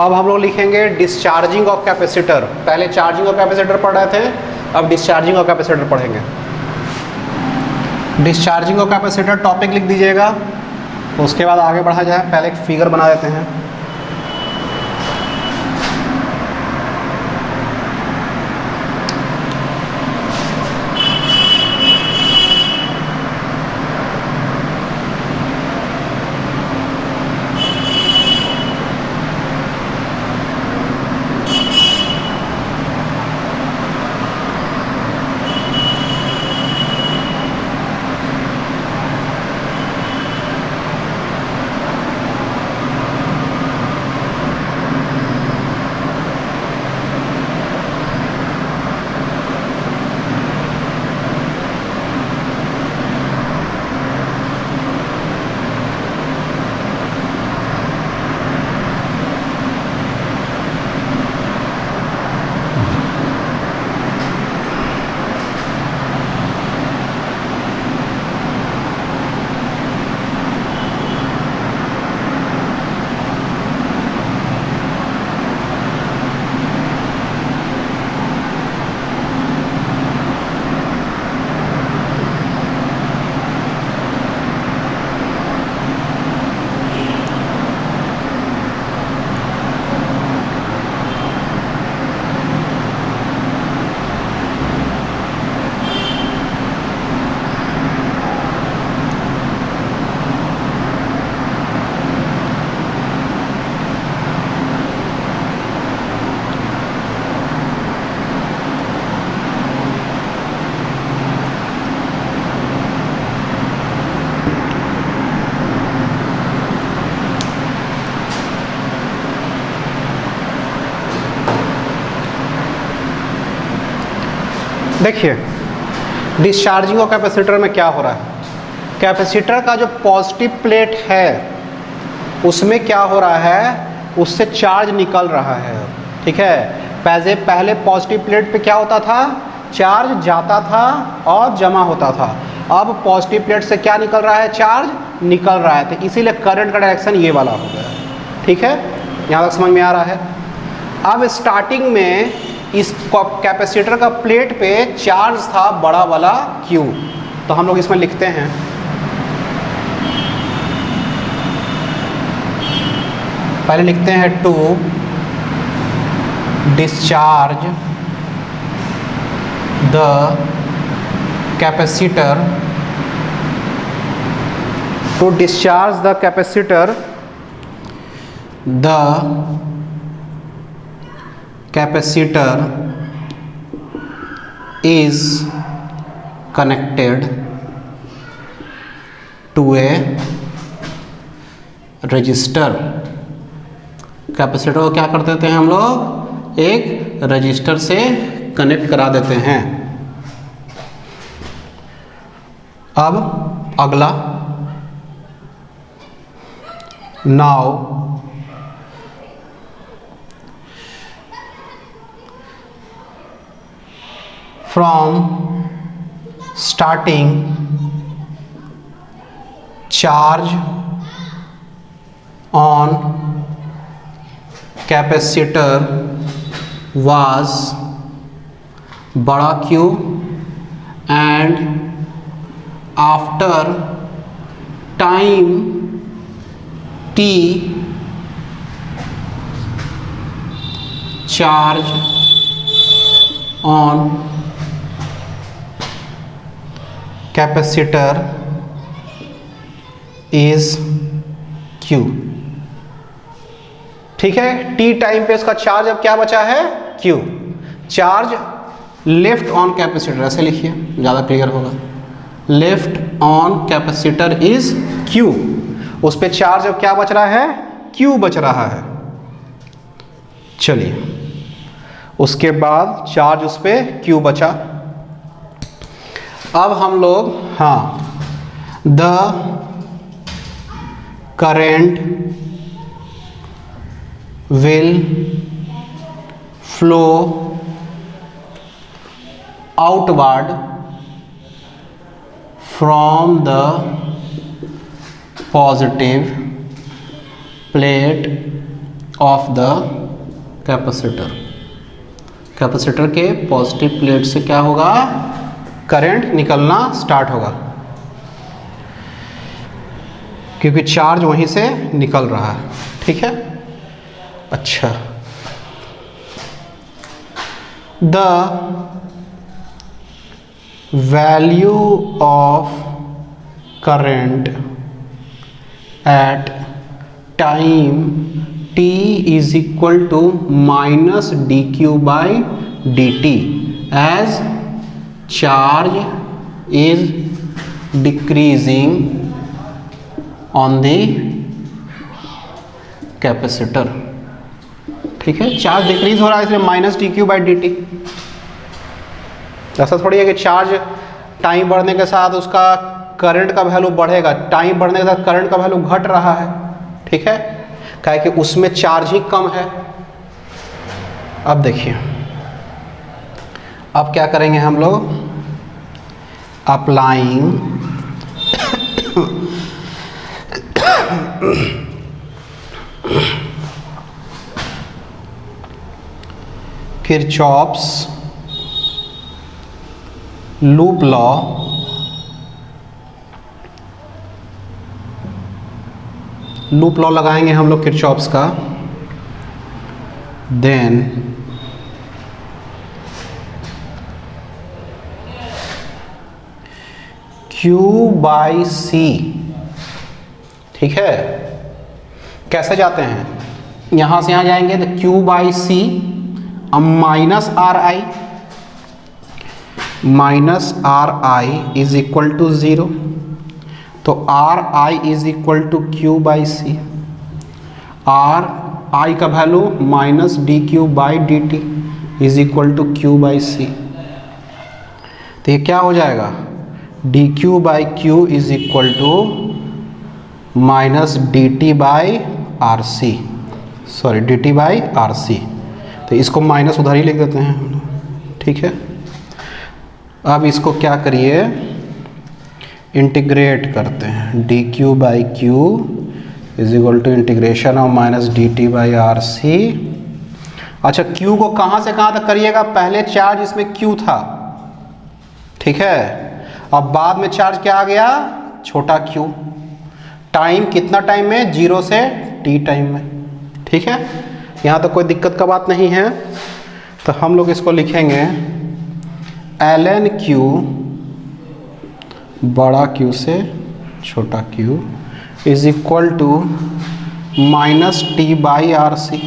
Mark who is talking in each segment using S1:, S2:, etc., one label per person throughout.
S1: अब हम लोग लिखेंगे डिस्चार्जिंग ऑफ कैपेसिटर। पहले चार्जिंग ऑफ कैपेसिटर पढ़ रहे थे, अब डिस्चार्जिंग ऑफ कैपेसिटर पढ़ेंगे। डिस्चार्जिंग ऑफ कैपेसिटर टॉपिक लिख दीजिएगा, उसके बाद आगे बढ़ा जाए। पहले एक फिगर बना देते हैं। देखिए डिस्चार्जिंग ऑफ कैपेसिटर में क्या हो रहा है। कैपेसिटर का जो पॉजिटिव प्लेट है उसमें क्या हो रहा है, उससे चार्ज निकल रहा है। ठीक है, पहले पॉजिटिव प्लेट पे क्या होता था, चार्ज जाता था और जमा होता था। अब पॉजिटिव प्लेट से क्या निकल रहा है, चार्ज निकल रहा है। तो इसीलिए करंट का डायरेक्शन ये वाला हो गया। ठीक है, यहाँ तक समझ में आ रहा है। अब स्टार्टिंग में इस कैपेसिटर का प्लेट पे चार्ज था बड़ा वाला Q, तो हम लोग इसमें लिखते हैं पहले लिखते हैं to discharge the capacitor, to discharge the capacitor, the capacitor is connected to a resistor। Capacitor को क्या कर देते हैं हम लोग, एक रजिस्टर से कनेक्ट करा देते हैं। अब अगला, now from starting charge on capacitor was बड़ा Q and after time t charge on capacitor is Q। ठीक है, T टाइम पे इसका चार्ज अब क्या बचा है, Q। Charge left on capacitor, ऐसे लिखिए ज़्यादा क्लियर होगा। Left on capacitor is Q, उस पे चार्ज अब क्या बच रहा है, Q बच रहा है। चलिए, उसके बाद चार्ज उस पे Q बचा। अब हम लोग the current will flow outward from the positive plate of the capacitor, capacitor के पॉजिटिव प्लेट से क्या होगा, करंट निकलना स्टार्ट होगा, क्योंकि चार्ज वहीं से निकल रहा है। ठीक है। अच्छा, the value of current at time t is equal to minus D Q by D T as charge is decreasing on the capacitor. ठीक है, चार्ज डिक्रीज हो रहा है इसलिए minus D Q by D T. ऐसा थोड़ी है कि चार्ज टाइम बढ़ने के साथ उसका करंट का वैल्यू बढ़ेगा, टाइम बढ़ने के साथ करंट का वैल्यू घट रहा है। ठीक है, क्या कि उसमें चार्ज ही कम है। अब देखिए, अब क्या करेंगे हम लोग, अप्लाइंग किरचॉफ्स लूप लॉ लगाएंगे हम लोग किरचॉफ्स का। देन Q बाई सी। ठीक है, कैसे जाते हैं, यहां से यहां जाएंगे तो Q by C minus R I is equal to 0, तो R I is equal to Q by C, R I का value minus D Q by D T is equal to Q by C. तो ये क्या हो जाएगा, D Q by Q is equal to minus D T by R C, sorry D T by R C. तो इसको minus उधर ही लिख देते हैं हम लोग। ठीक है, अब इसको क्या करिए, इंटीग्रेट करते हैं, D Q by Q is equal to integration of minus D T by R C. अच्छा, क्यू को कहाँ से कहाँ तक करिएगा, पहले चार्ज इसमें क्यू था। ठीक है, अब बाद में चार्ज क्या आ गया, छोटा क्यू। टाइम कितना टाइम में, 0 से t टाइम में। ठीक है, यहाँ तो कोई दिक्कत का बात नहीं है। तो हम लोग इसको लिखेंगे ln q बड़ा Q से छोटा q is equal to minus T by R C.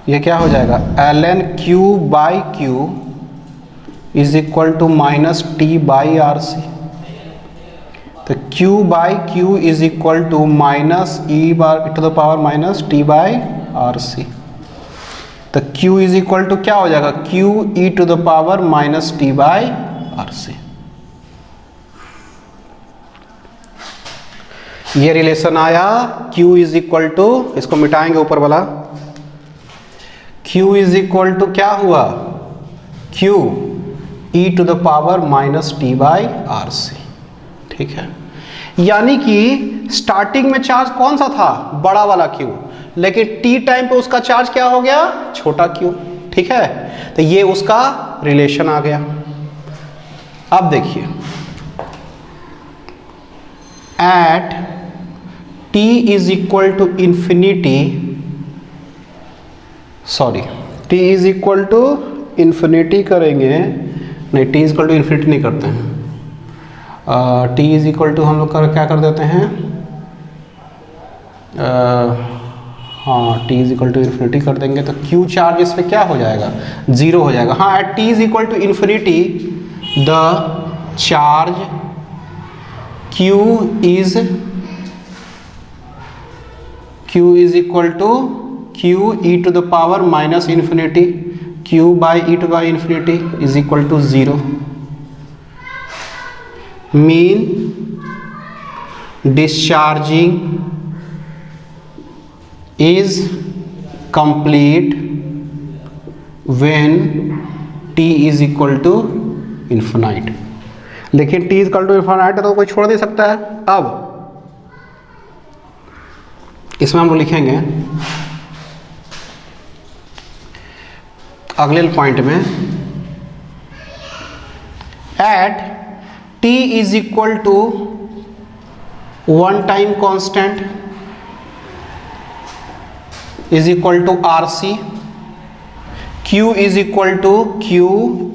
S1: ये क्या हो जाएगा, ln q by q is equal to minus T by R C. तो q by q is equal to minus E bar to the power minus T by R C. तो q is equal to क्या हो जाएगा, q E to the power minus T by R C. ये relation आया, q is equal to, इसको मिटाएंगे ऊपर वाला, q is equal to क्या हुआ, q E to the power minus T by R C. ठीक है, यानी कि स्टार्टिंग में चार्ज कौन सा था, बड़ा वाला Q, लेकिन t टाइम पे उसका चार्ज क्या हो गया, छोटा Q। ठीक है, तो ये उसका रिलेशन आ गया। अब देखिए, at t is equal to infinity, sorry t is equal to infinity करेंगे, नहीं t is equal to infinity नहीं करते हैं, t इज इक्वल टू हम लोग क्या कर देते हैं, हाँ t is equal to infinity कर देंगे तो q चार्ज इस पे क्या हो जाएगा, 0 हो जाएगा। हाँ, at t is equal to infinity the charge q is equal to q E to the power minus infinity q by E to by infinity is equal to 0। Mean discharging is complete when t is equal to infinite। लेकिन t is equal to infinite तो कोई छोड़ नहीं सकता है। अब इसमें हम लोग लिखेंगे अगले पॉइंट में at t is equal to one time constant is equal to RC, Q is equal to Q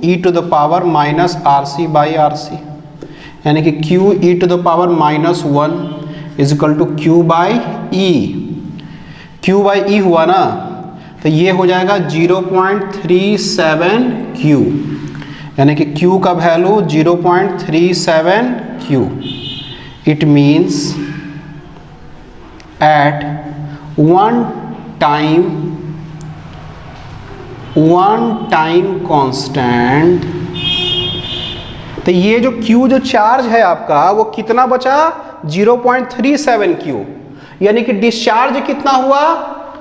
S1: e to the power minus RC by RC, यानी कि Q e to the power minus 1 is equal to Q by E। Q by E हुआ ना, तो ये हो जाएगा 0.37 Q, यानी कि Q का value 0.37 Q। It means at one time constant, तो ये जो Q जो चार्ज है आपका वो कितना बचा, 0.37 Q, यानी कि डिस्चार्ज कितना हुआ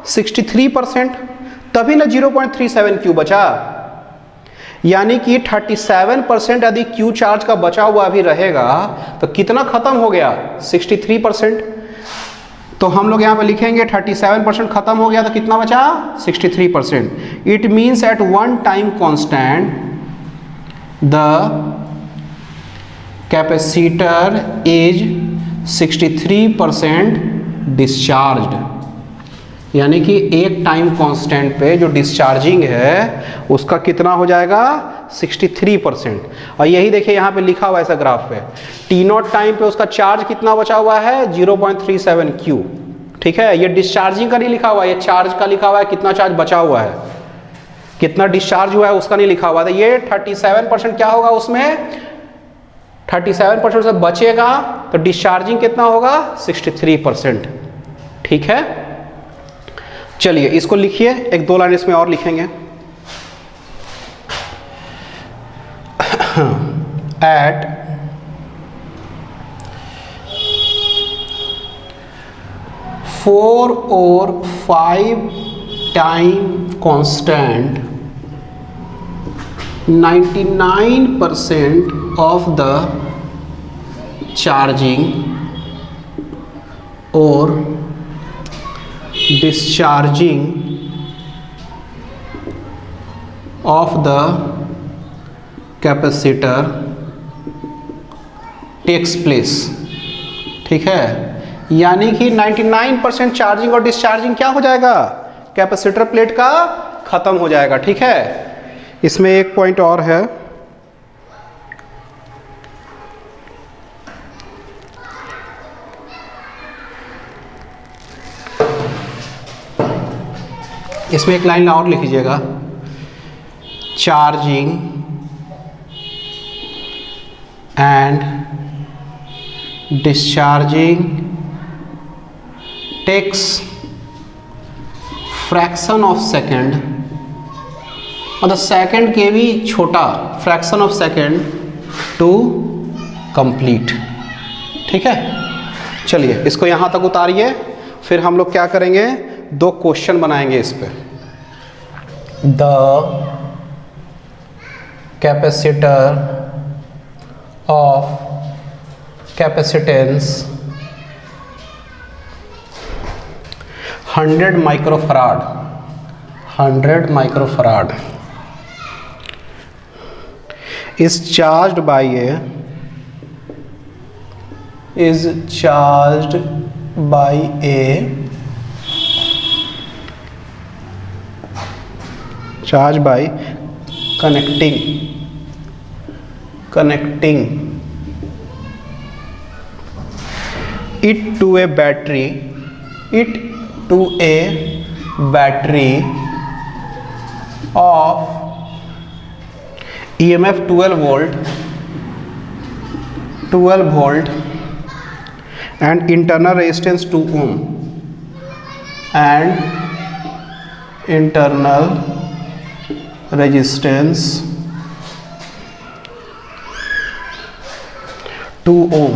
S1: 63%, तभी ना 0.37 Q बचा, यानी कि 37% यदि Q चार्ज का बचा हुआ भी रहेगा तो कितना खत्म हो गया, 63%। तो हम लोग यहाँ पे लिखेंगे 37% खत्म हो गया तो कितना बचा, 63%। It means at one time constant the capacitor is 63% discharged, यानी कि एक टाइम कांस्टेंट पे जो डिस्चार्जिंग है उसका कितना हो जाएगा, 63%। और यही देखिए यहाँ पे लिखा हुआ है ऐसा ग्राफ पे, T0 टाइम पे उसका चार्ज कितना बचा हुआ है, 0.37 Q। ठीक है, ये डिस्चार्जिंग का नहीं लिखा हुआ है, ये चार्ज का लिखा हुआ है, कितना चार्ज बचा हुआ है, कितना डिस्चार्ज हुआ है उसका नहीं लिखा हुआ है। ये 37% क्या होगा, उसमें 37% से बचेगा तो डिस्चार्जिंग कितना होगा, 63%। ठीक है, चलिए इसको लिखिए, एक दो लाइन इसमें और लिखेंगे। एट फोर और 5 time constant 99% of the charging or discharging of the capacitor takes place। ठीक है, यानी कि 99% चार्जिंग और डिस्चार्जिंग क्या हो जाएगा, कैपेसिटर प्लेट का खत्म हो जाएगा। ठीक है, इसमें एक पॉइंट और है, इसमें एक लाइन और लिख लीजिएगा, charging and discharging takes fraction of second, मतलब सेकेंड के भी छोटा fraction of second to complete. ठीक है, चलिए इसको यहाँ तक उतारिए, फिर हम लोग क्या करेंगे, दो क्वेश्चन बनाएंगे इस पे। The capacitor of capacitance 100 microfarad, 100 microfarad is charged by a connecting it to a battery of EMF 12 volt and internal resistance 2 ohm and internal resistance 2 ohm।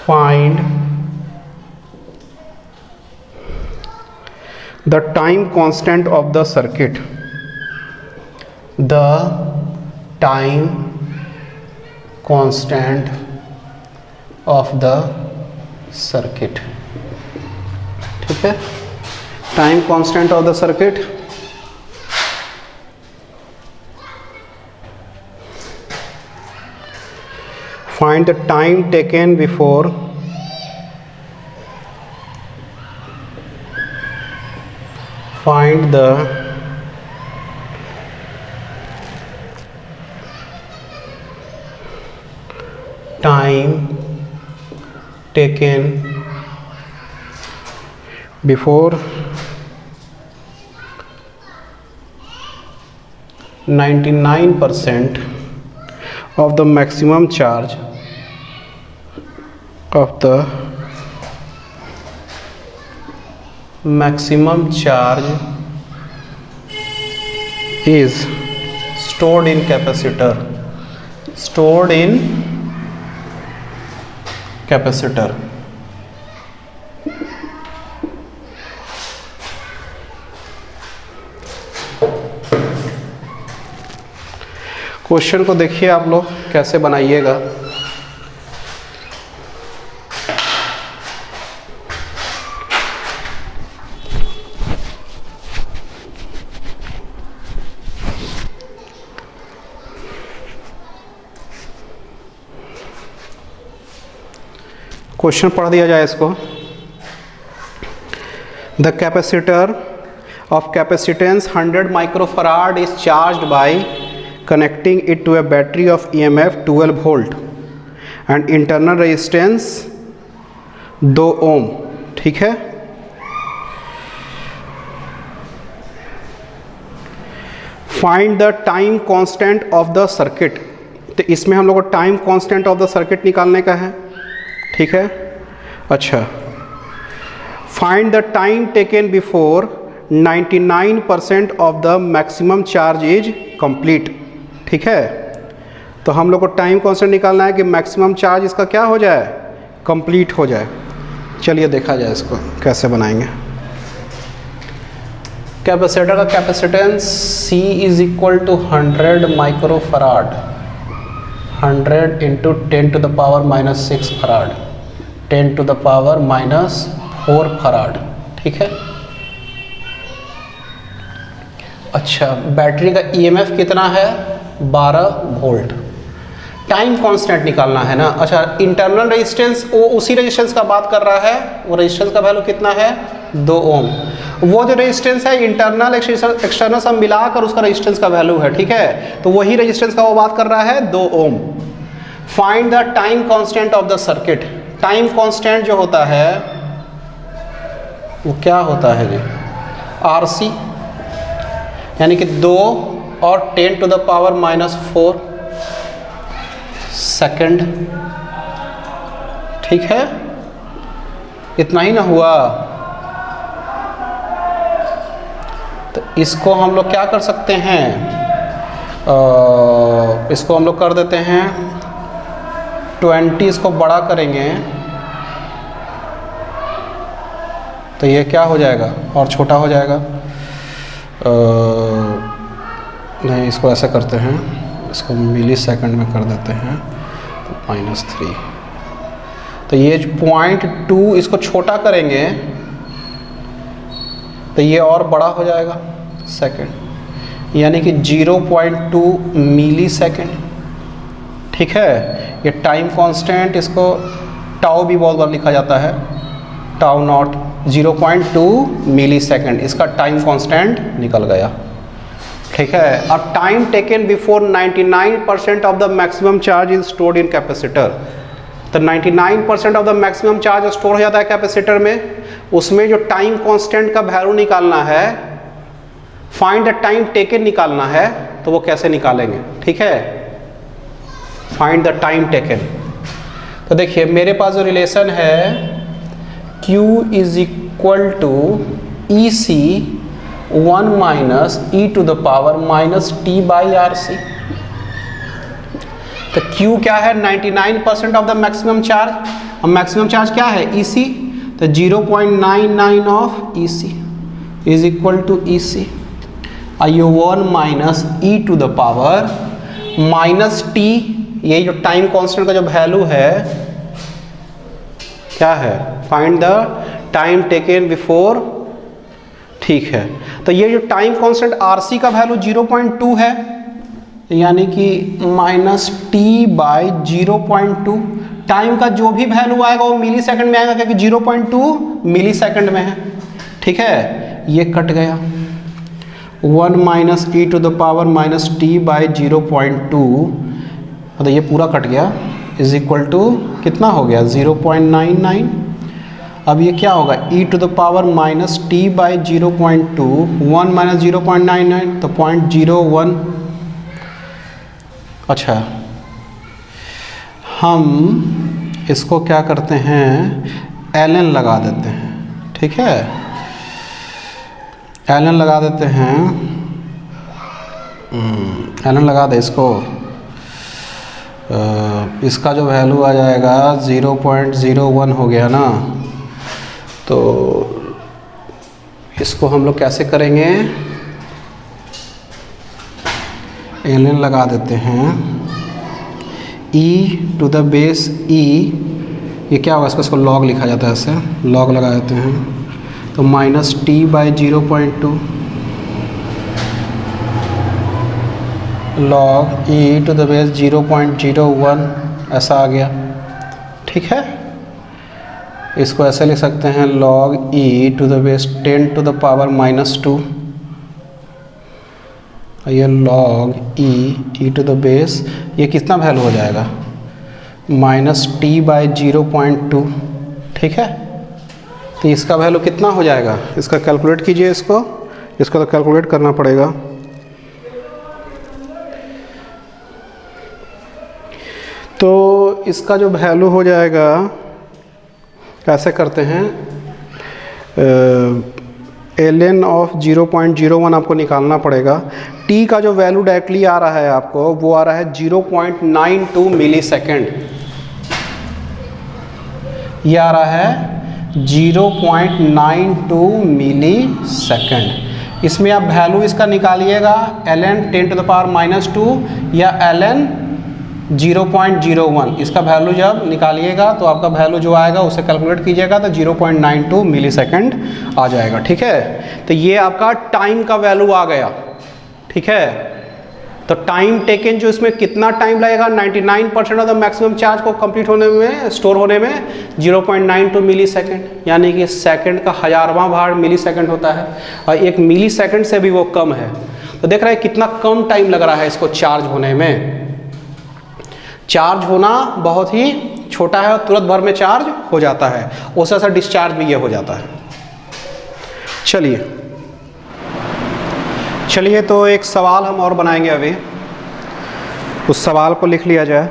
S1: Find the time constant of the circuit, the time constant of the circuit. ठीक है, time constant of the circuit find the time taken before find the time taken before 99% of the maximum charge of the maximum charge is stored in capacitor, stored in capacitor। Question को देखिए आप लोग कैसे बनाइएगा। Question पढ़ दिया जाए इसको। The capacitor of capacitance 100 microfarad is charged bye connecting it to a battery of EMF 12 volt and internal resistance 2 ohm। ठीक है, find the time constant of the circuit. तो इसमें हम लोग को time constant of the circuit निकालने का है। ठीक है, अच्छा, find the time taken before 99% of the maximum charge is complete. ठीक है, तो हम लोग को टाइम कांस्टेंट निकालना है कि मैक्सिमम चार्ज इसका क्या हो जाए, कंप्लीट हो जाए। चलिए देखा जाए इसको कैसे बनाएंगे। कैपेसिटर का capacitance C is equal to 100 microfarad, 100 into 10 to the power minus 6 farad, 10 to the power minus 4 farad. ठीक है, अच्छा, बैटरी का EMF कितना है, 12 वोल्ट। टाइम कांस्टेंट निकालना है ना। अच्छा, इंटरनल रेजिस्टेंस वो उसी रेजिस्टेंस का बात कर रहा है, वो रेजिस्टेंस का वैल्यू कितना है, 2 ओम। वो जो रेजिस्टेंस है इंटरनल एक्सटर्नल सब मिलाकर उसका रेजिस्टेंस का वैल्यू है। ठीक है, तो वही रेजिस्टेंस का वो बात कर रहा है, 2 ohm. Find the time constant of the circuit. Time constant जो होता है वो क्या होता है जी, RC, यानी कि 2 और 10 to the power minus 4 second. ठीक है, इतना ही ना हुआ। तो इसको हम लोग क्या कर सकते हैं, इसको हम लोग कर देते हैं 20, इसको बड़ा करेंगे तो ये क्या हो जाएगा, और छोटा हो जाएगा। नहीं, इसको ऐसा करते हैं, इसको मिली सेकंड में कर देते हैं, तो -3। तो ये 0.2 इसको छोटा करेंगे तो ये और बड़ा हो जाएगा सेकंड, यानी कि 0.2 मिली सेकंड। ठीक है, ये टाइम कांस्टेंट, इसको टाउ भी बहुत बार लिखा जाता है, टाउ नॉट, 0.2 मिली सेकंड इसका टाइम कांस्टेंट निकल गया। ठीक है, अब time taken before 99% of the maximum charge is stored in capacitor. तो 99% of the maximum charge store हो जाता है कैपेसिटर में। उसमें जो टाइम कांस्टेंट का वैल्यू निकालना है, फाइंड द टाइम टेकन निकालना है, तो वो कैसे निकालेंगे। ठीक है, फाइंड द टाइम टेकन। तो देखिए मेरे पास जो रिलेशन है Q is equal to EC 1 minus E to the power minus T by RC। तो Q क्या है, 99% ऑफ द मैक्सिमम चार्ज, और मैक्सिमम चार्ज क्या है, EC। तो 0.99 of EC is equal to EC आइयो 1 minus E to the power minus T। ये जो टाइम कांस्टेंट का जो वैल्यू है क्या है, find the time taken before, ठीक है। तो ये जो टाइम कांस्टेंट RC का वैल्यू 0.2 है, यानी कि -t/0.2। टाइम का जो भी वैल्यू आएगा वो मिली सेकंड में आएगा, क्योंकि 0.2 मिली सेकंड में है, ठीक है। ये कट गया, 1 - e to the power -t/0.2, मतलब ये पूरा कट गया, इज इक्वल टू कितना हो गया, 0.99। अब ये क्या होगा, e to the power -t/0.2, 1 - 0.99 तो 0.01। अच्छा, हम इसको क्या करते हैं, ln लगा देते हैं, ठीक है। ln लगा देते हैं, ln लगा दे इसको, इसका जो वैल्यू आ जाएगा 0.01 हो गया ना। तो इसको हम लोग कैसे करेंगे, ln लगा देते हैं, e to the base e, ये क्या होगा, इसको log लिखा जाता है, ऐसे log लगा देते हैं, तो -t/0.2 log e to the base 0.01 ऐसा आ गया, ठीक है। इसको ऐसे लिख सकते हैं, log e to the base 10 to the power -2, ये log e to the base, ये कितना वैल्यू हो जाएगा, -t/0.2, ठीक है। तो इसका वैल्यू कितना हो जाएगा, इसका कैलकुलेट कीजिए, इसको तो कैलकुलेट करना पड़ेगा। तो इसका जो वैल्यू हो जाएगा, कैसे करते हैं, ln ऑफ 0.01 आपको निकालना पड़ेगा। t का जो वैल्यू डायरेक्टली आ रहा है आपको, वो आ रहा है 0.92 मिली सेकेंड, ये आ रहा है 0.92 मिली सेकेंड। इसमें आप वैल्यू इसका निकालिएगा, ln 10 टू द पावर -2 या ln 0.01, इसका वैल्यू जब निकालिएगा तो आपका वैल्यू जो आएगा उसे कैलकुलेट कीजिएगा, तो 0.92 मिली सेकेंड आ जाएगा, ठीक है। तो ये आपका टाइम का वैल्यू आ गया, ठीक है। तो टाइम टेकन जो इसमें कितना टाइम लगेगा, 99% ऑफ द मैक्सिमम चार्ज को कंप्लीट होने में, स्टोर होने में 0.92 मिली सेकेंड, यानी कि सेकंड का 1000वां भाग मिली सेकेंड होता है, और 1 मिली सेकेंड से भी वो कम है। तो देख रहे हैं कितना कम टाइम लग रहा है इसको चार्ज होने में। चार्ज होना बहुत ही छोटा है और तुरंत भर में चार्ज हो जाता है, उससे ऐसा डिस्चार्ज भी ये हो जाता है। चलिए तो एक सवाल हम और बनाएंगे अभी, उस सवाल को लिख लिया जाए।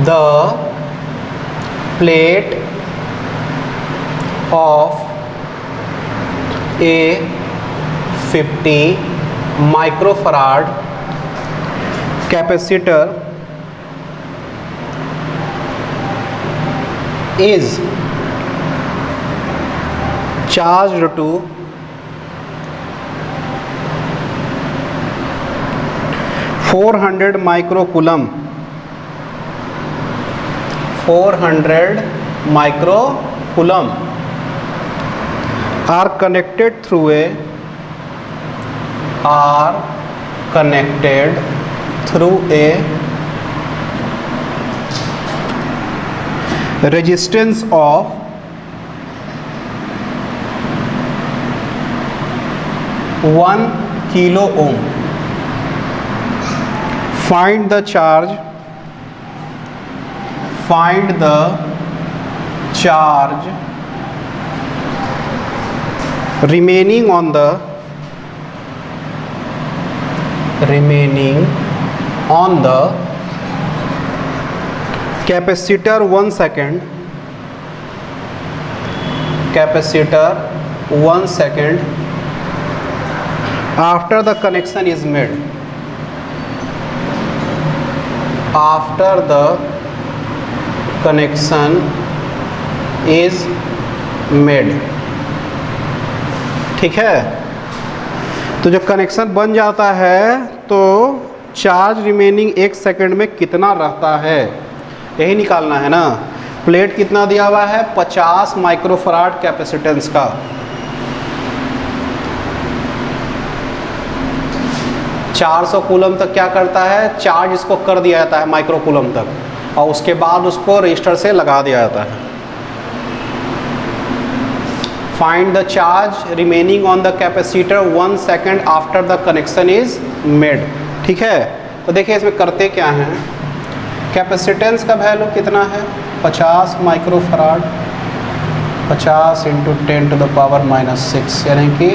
S1: The plate of a 50 microfarad capacitor is charged to 400 microcoulomb. 400 microcoulomb are connected through a resistance of 1 kilo ohm. Find the charge remaining on the capacitor 1 second after the connection is made. After the connection is made. ठीक है, तो जब connection बन जाता है तो charge remaining 1 second में कितना रहता है यही निकालना है ना। प्लेट कितना दिया हुआ है, 50 माइक्रोफराड कैपेसिटेंस का। चार 400 कूलम तक क्या करता है, चार्ज इसको कर दिया जाता है माइक्रो कूलम तक, और उसके बाद उसको रजिस्टर से लगा दिया जाता है। Find the charge remaining on the capacitor 1 second after the connection is made. ठीक है, तो देखिए इसमें करते क्या हैं, कैपेसिटेंस का वैल्यू कितना है 50 माइक्रोफराड, 50 × 10⁻⁻⁶ यानी कि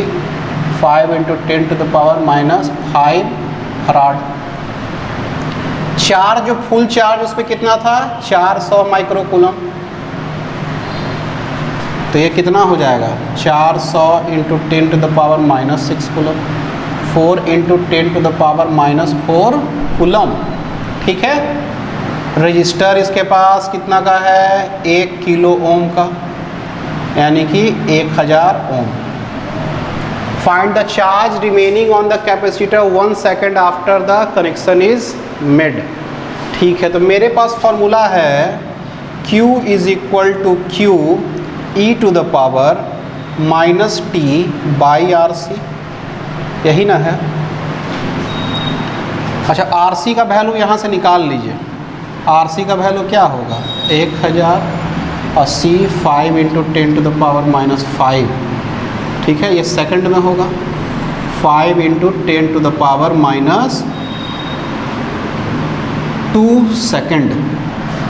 S1: 5 × 10⁻⁻5 फराड। चार्ज जो फुल चार्ज उस पर कितना था 400 माइक्रो कूलम, तो ये कितना हो जाएगा 400 × 10⁻⁻6 कूलम, 4 × 10⁻⁻4 कूलम। ठीक है, रजिस्टर इसके पास कितना का है 1 किलो ओम का, यानी कि 1000 ohm. Find the charge remaining on the capacitor 1 second after the connection is made. ठीक है, तो मेरे पास फॉर्मूला है Q = Q e⁻⁻t /RC, यही ना है। अच्छा, RC का वैल्यू यहाँ से निकाल लीजिए। RC का वैल्यू क्या होगा 1080 5 × 10⁻⁻5। ठीक है, ये सेकंड में होगा, 5 × 10⁻²। सेकंड।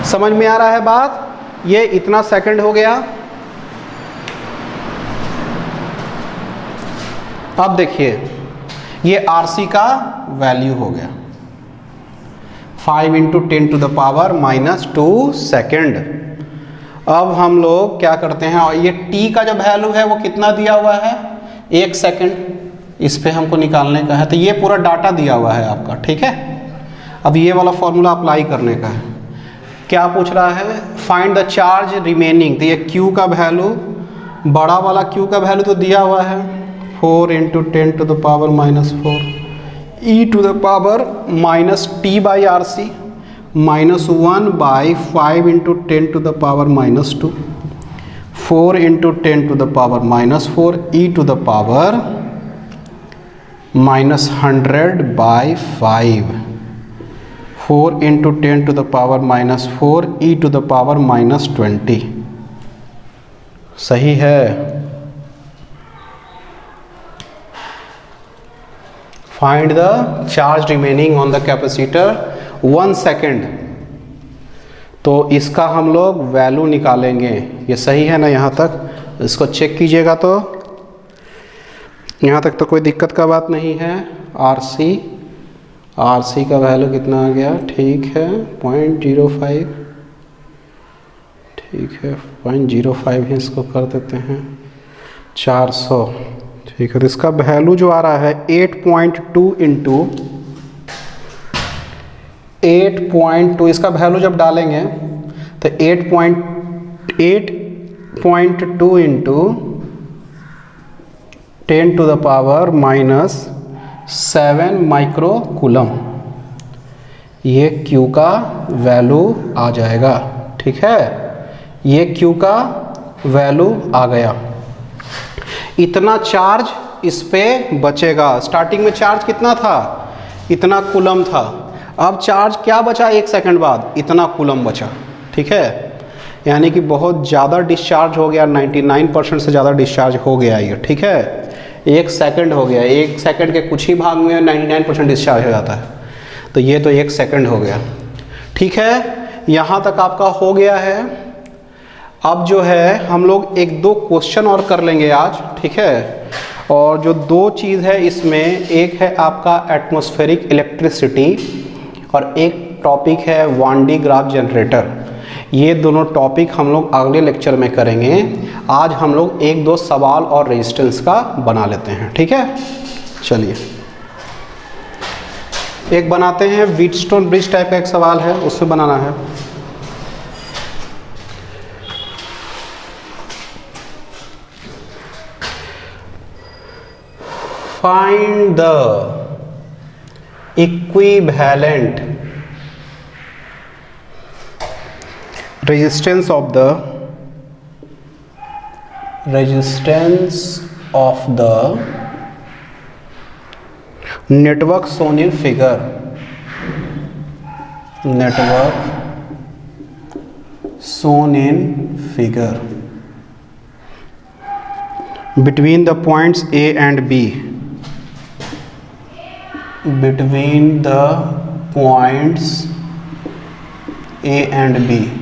S1: समझ में आ रहा है बात, ये इतना सेकंड हो गया। अब देखिए ये RC का वैल्यू हो गया 5 × 10⁻² सेकंड। अब हम लोग क्या करते हैं, और ये T का जो वैल्यू है वो कितना दिया हुआ है 1 सेकंड, इस पे हमको निकालने का है। तो ये पूरा डाटा दिया हुआ है आपका। ठीक है, अब ये वाला फॉर्मूला अप्लाई करने का है। क्या पूछ रहा है, फाइंड द चार्ज रिमेनिंग। तो ये Q का वैल्यू, बड़ा वाला Q का वैल्यू तो दिया हुआ है 4 × 10⁻⁻4 e⁻t /RC -1/5 × 10⁻², 4 × 10⁻⁻4 e⁻100/5, 4 × 10⁻⁻4 e⁻20। सही है। Find the charge remaining on the capacitor 1 second. तो इसका हम लोग वैल्यू निकालेंगे। ये सही है ना, यहाँ तक इसको चेक कीजिएगा। तो यहाँ तक तो कोई दिक्कत का बात नहीं है। RC का वैल्यू कितना आ गया, ठीक है 0.05। ठीक है 0.05 ही इसको कर देते हैं 400। ठीक है, तो इसका वैल्यू जो आ रहा है 8.2 × 8.2, इसका वैल्यू जब डालेंगे तो 8.2 × 10⁻⁻7 माइक्रो कूलम, ये Q का वैल्यू आ जाएगा। ठीक है, ये Q का वैल्यू आ गया। इतना चार्ज इस पे बचेगा। स्टार्टिंग में चार्ज कितना था, इतना कूलम था। अब चार्ज क्या बचा 1 सेकंड बाद, इतना कूलम बचा। ठीक है, यानी कि बहुत ज़्यादा डिस्चार्ज हो गया, 99% से ज़्यादा डिस्चार्ज हो गया ये। ठीक है, 1 सेकंड हो गया। 1 सेकंड के कुछ ही भाग में 99% डिस्चार्ज हो जाता है, तो ये तो 1 सेकंड हो गया। ठीक है, यहाँ तक आपका हो गया है। अब जो है हम लोग 1-2 क्वेश्चन और कर लेंगे आज। ठीक है, और जो 2 चीज़ है इसमें, एक है आपका एटमॉस्फेरिक इलेक्ट्रिसिटी और एक टॉपिक है वान डी ग्राफ जनरेटर। ये दोनों टॉपिक हम लोग अगले लेक्चर में करेंगे। आज हम लोग 1-2 सवाल और रेजिस्टेंस का बना लेते हैं। ठीक है, चलिए एक बनाते हैं। व्हीटस्टोन ब्रिज टाइप का एक सवाल है, उससे बनाना है। find the equivalent resistance of the network shown in figure. Network shown in figure between the points A and B. Between the points A and B.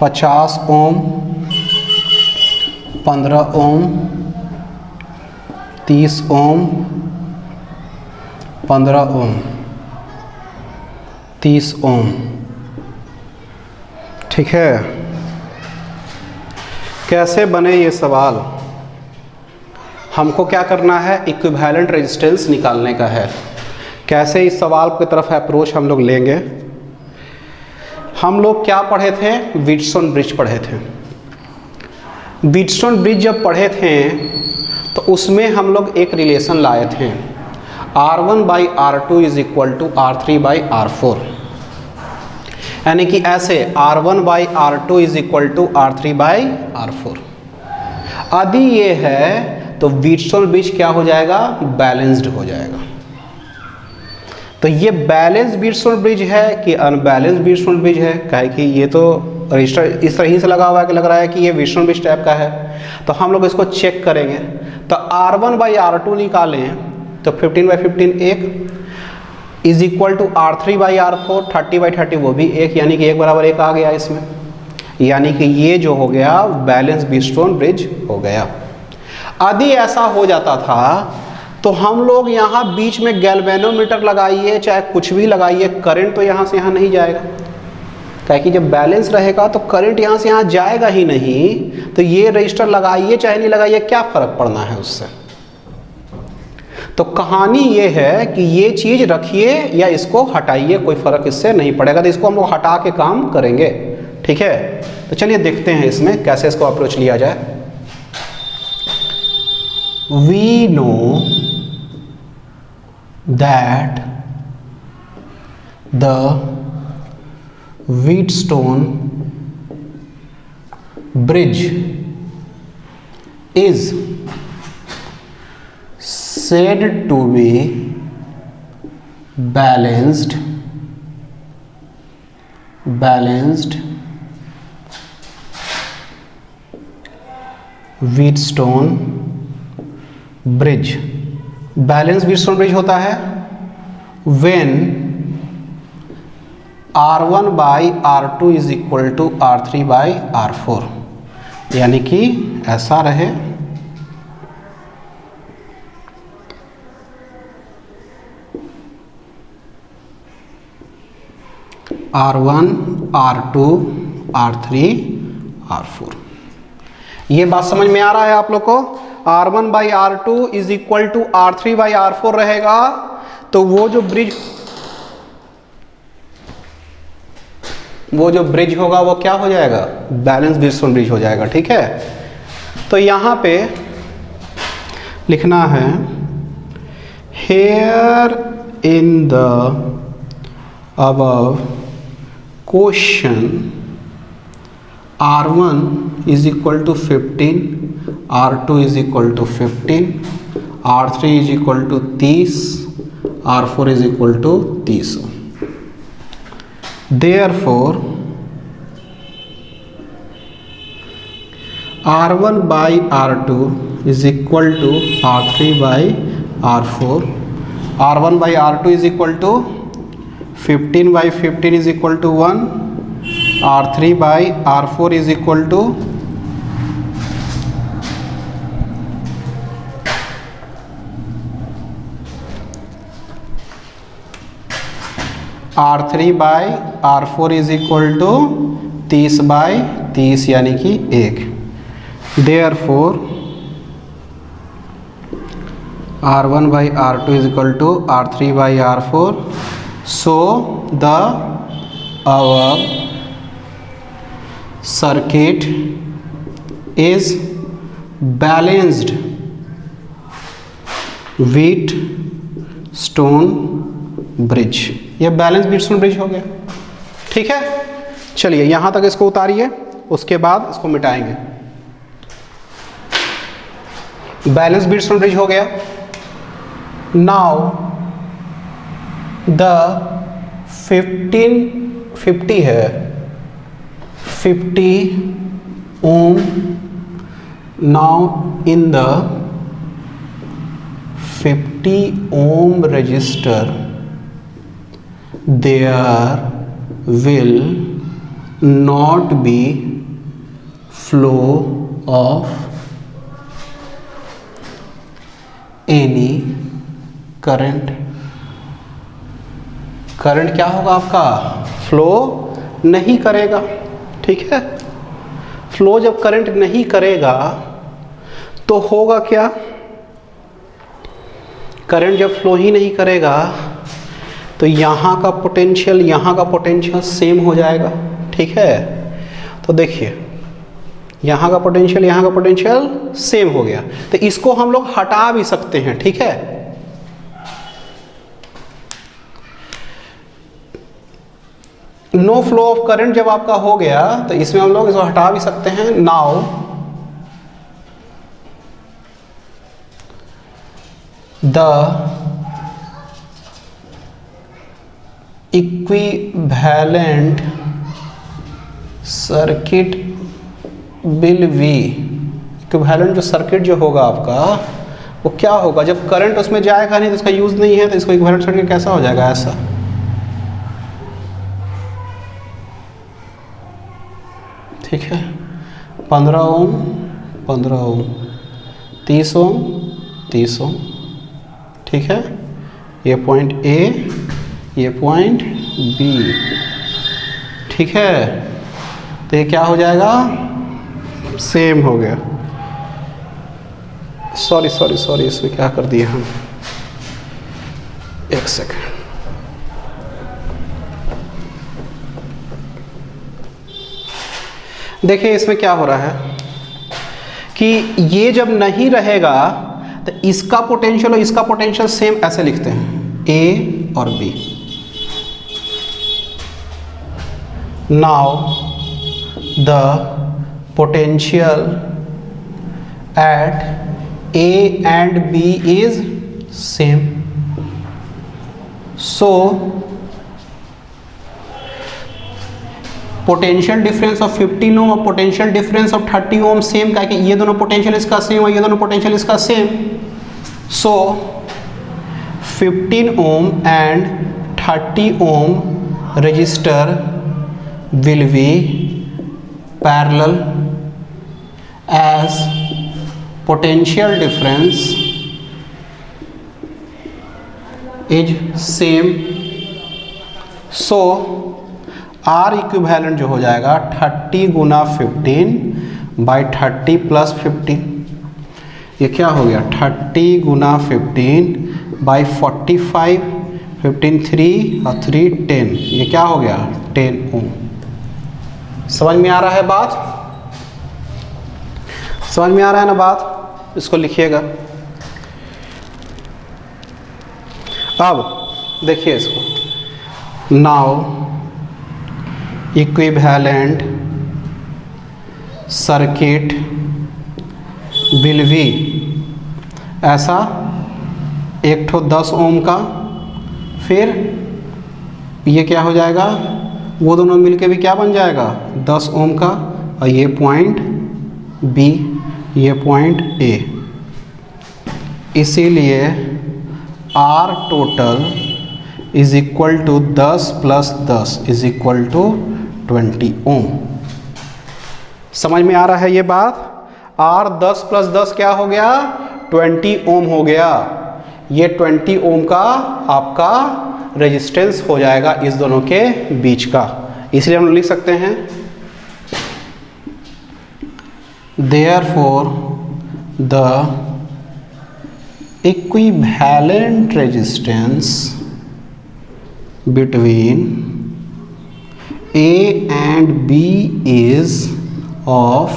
S1: पचास ओम, 15 ओम, 30 ओम, 15 ओम, 30 ओम। ठीक है, कैसे बने ये सवाल? हमको क्या करना है? इक्विवेलेंट रेजिस्टेंस निकालने का है। कैसे इस सवाल की तरफ अप्रोच हम लोग लेंगे? हम लोग क्या पढ़े थे? व्हीटस्टोन ब्रिज पढ़े थे। व्हीटस्टोन ब्रिज जब पढ़े थे तो उसमें हम लोग एक रिलेशन लाए थे, R1/R2 is equal to R3/R4। यानी कि ऐसे R1/R2 is equal to R3/R4। यदि ये है तो व्हीटस्टोन ब्रिज क्या हो जाएगा? बैलेंस्ड हो जाएगा। तो ये बैलेंस व्हीटस्टोन ब्रिज है कि अनबैलेंस व्हीटस्टोन ब्रिज है? काहे कि ये तो रजिस्टर इस तरह से लगा हुआ है कि लग रहा है कि ये व्हीटस्टोन ब्रिज टाइप का है। तो हम लोग इसको चेक करेंगे। तो R1/R2 निकालें तो 15/15 1 इज इक्वल टू R3/R4 30/30 वो भी 1, यानी कि 1 बराबर 1 आ गया इसमें। यानी कि ये जो हो गया बैलेंस व्हीटस्टोन ब्रिज हो गया। यदि ऐसा हो जाता था तो हम लोग यहाँ बीच में गैल्वेनोमीटर लगाइए चाहे कुछ भी लगाइए, करंट तो यहाँ से यहाँ नहीं जाएगा। क्या कि जब बैलेंस रहेगा तो करंट यहाँ से यहाँ जाएगा ही नहीं। तो ये रजिस्टर लगाइए चाहे नहीं लगाइए, क्या फ़र्क पड़ना है उससे? तो कहानी ये है कि ये चीज़ रखिए या इसको हटाइए, कोई फ़र्क इससे नहीं पड़ेगा। तो इसको हम लोग हटा के काम करेंगे। ठीक है, तो चलिए देखते हैं इसमें कैसे इसको अप्रोच लिया जाए। We know that the Wheatstone bridge is said to be balanced Wheatstone bridge. Balance Wheatstone bridge होता है when R1/R2 is equal to R3/R4, यानी कि ऐसा रहे। R1, R2, R3, R4। ये बात समझ में आ रहा है आप लोग को? R1/R2 is equal to R3/R4 रहेगा तो वो जो ब्रिज होगा वो क्या हो जाएगा? बैलेंस व्हीटस्टोन ब्रिज हो जाएगा। ठीक है, तो यहाँ पे लिखना है here in the above question R1 is equal to 15, R2 is equal to 15, R3 is equal to 30, R4 is equal to 30। Therefore R1/R2 is equal to R3/R4। R1/R2 is equal to 15/15 is equal to 1, R3/R4 is equal to 1 R3/R4 is equal to 30/30 यानी कि 1। Therefore R1/R2 is equal to R3/R4। So the our circuit is balanced Wheatstone bridge। ये balance Wheatstone bridge हो गया। ठीक है, चलिए यहां तक इसको उतारिए, उसके बाद इसको मिटाएंगे। बैलेंस व्हीटस्टोन ब्रिज हो गया। नाउ द 50 है 50 ohm। now in the 50 ohm resistor there will not be flow of any current। Current क्या होगा आपका, फ्लो नहीं करेगा। ठीक है, फ्लो जब करंट नहीं करेगा तो होगा क्या, करंट जब फ्लो ही नहीं करेगा तो यहाँ का पोटेंशियल सेम हो जाएगा। ठीक है, तो देखिए यहाँ का पोटेंशियल सेम हो गया, तो इसको हम लोग हटा भी सकते हैं। ठीक है, नो फ्लो ऑफ करंट जब आपका हो गया तो इसमें हम लोग इसको हटा भी सकते हैं। Now the equivalent circuit will be, equivalent जो सर्किट जो होगा आपका वो क्या होगा, जब करंट उसमें जाएगा नहीं तो इसका यूज नहीं है, तो इसको इक्विवेलेंट सर्किट कैसा हो जाएगा, ऐसा। ठीक है, 15 ओम 15 ओम, 30 ओम 30 ओम। ठीक है, ये पॉइंट ए, ये पॉइंट बी। ठीक है, तो ये क्या हो जाएगा, सेम हो गया। सॉरी इसमें क्या कर दिए हम, एक सेकंड। देखिए इसमें क्या हो रहा है कि ये जब नहीं रहेगा तो इसका पोटेंशियल और इसका पोटेंशियल सेम ऐसे लिखते हैं, ए और B. Now the potential at A and B is same. So potential difference of 15 ohm और potential difference of 30 ohm same, क्या कि ये दोनों पोटेंशियल इसका सेम और ये दोनों पोटेंशियल इसका same. So 15 ohm and 30 ohm resistor will be parallel as potential difference is same. So R equivalent जो हो जाएगा 30 गुना 15/30 + 15। ये क्या हो गया, 30 गुना 15/45, 15 3 और 3 10, ये क्या हो गया 10 ओम। समझ में आ रहा है बात, समझ में आ रहा है ना बात, इसको लिखिएगा। अब देखिए इसको, now equivalent circuit will be, ऐसा एक ठो 10 ओम का, फिर ये क्या हो जाएगा, वो दोनों मिलके भी क्या बन जाएगा 10 ओम का, और ये पॉइंट बी, ये पॉइंट ए। इसीलिए R total is equal to 10 + 10 is equal to 20 ohm. समझ में आ रहा है ये बात, आर 10 + 10 क्या हो गया 20 ओम हो गया। ये 20 ओम का आपका रेजिस्टेंस हो जाएगा इस दोनों के बीच का। इसलिए हम लिख सकते हैं therefore the equivalent resistance between A and B is of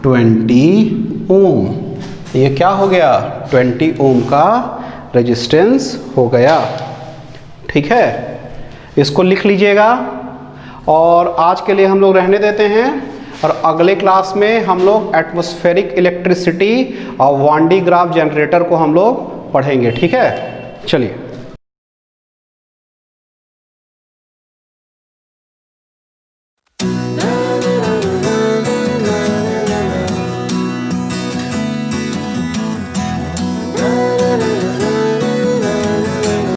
S1: 20 ohm। ये क्या हो गया? 20 ओम का रेजिस्टेंस हो गया। ठीक है, इसको लिख लीजिएगा और आज के लिए हम लोग रहने देते हैं, और अगले क्लास में हम लोग एटमॉस्फेरिक इलेक्ट्रिसिटी और वान डी ग्राफ जनरेटर को हम लोग पढ़ेंगे। ठीक है, चलिए।